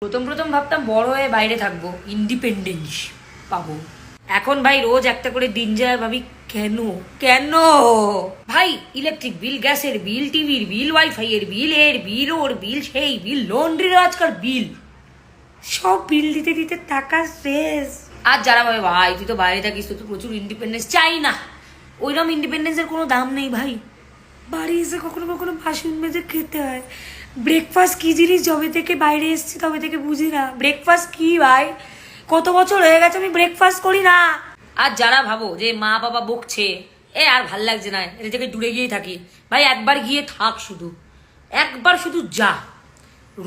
প্রথম প্রথম ভাবতাম বড় হয়ে বাইরে থাকবো, ইন্ডিপেন্ডেন্স পাবো। এখন ভাই রোজ একটা করে দিন যায়, ভাবি কেন কেন ভাই? ইলেকট্রিক বিল, গ্যাসের বিল, টিভির বিল, ওয়াইফাই এর বিল, এর বিল, ওর বিল, সেই বিল, লন্ড্রির আজকাল বিল, সব বিল দিতে দিতে টাকা শেষ। আর যারা ভাবে ভাই তুই তো বাইরে থাকিস, তো প্রচুর ইন্ডিপেন্ডেন্স, চাই না। ওইরকম ইন্ডিপেন্ডেন্সের কোনো দাম নেই ভাই। বাড়ি এসে কখনো কখনো বাসন মেজে খেতে হয়। ব্রেকফাস্ট কি জিনিস যবে থেকে বাইরে এসেছি তবে থেকে বুঝি না। ব্রেকফাস্ট কি ভাই? কত বছর হয়ে গেছে আমি ব্রেকফাস্ট করি না। আর যারা ভাবো যে মা বাবা বকছে, আর ভাল লাগছে না, এটা থেকে দূরে গিয়েই থাকি, ভাই একবার গিয়ে থাক, শুধু একবার শুধু যা।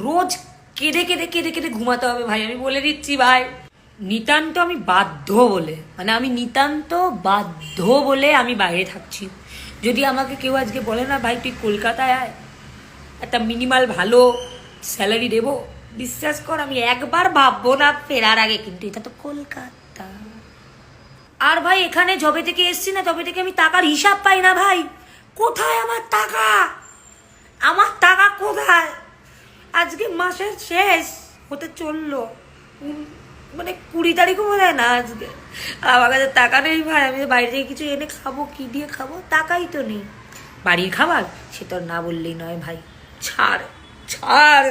রোজ কেঁদে কেঁদে কেঁদে কেঁদে ঘুমাতে হবে ভাই, আমি বলে দিচ্ছি ভাই। নিতান্ত আমি বাধ্য বলে, মানে আমি নিতান্ত বাধ্য বলে আমি বাইরে থাকছি। যদি আমাকে কেউ আজকে বলে না ভাই তুই কলকাতায় আয়, একটা মিনিমাল ভালো স্যালারি দেবো, বিশ্বাস কর আমি একবার ভাববো না ফেরার আগে। কিন্তু এটা তো কলকাতা। আর ভাই এখানে যবে থেকে এসছি না তবে থেকে আমি টাকার হিসাব পাই না ভাই। কোথায় আমার টাকা? আমার টাকা কোথায়? আজকে মাসের শেষ হতে চললো, মানে 20 তারিখও বোধ হয় না আজকে। আমার কাছে টাকা নেই ভাই, আমি বাইরে থেকে কিছু এনে খাবো, কি দিয়ে খাবো? টাকাই তো নেই। বাড়ির খাবার সে তো না বললেই নয় ভাই। ছাড় ছাড়।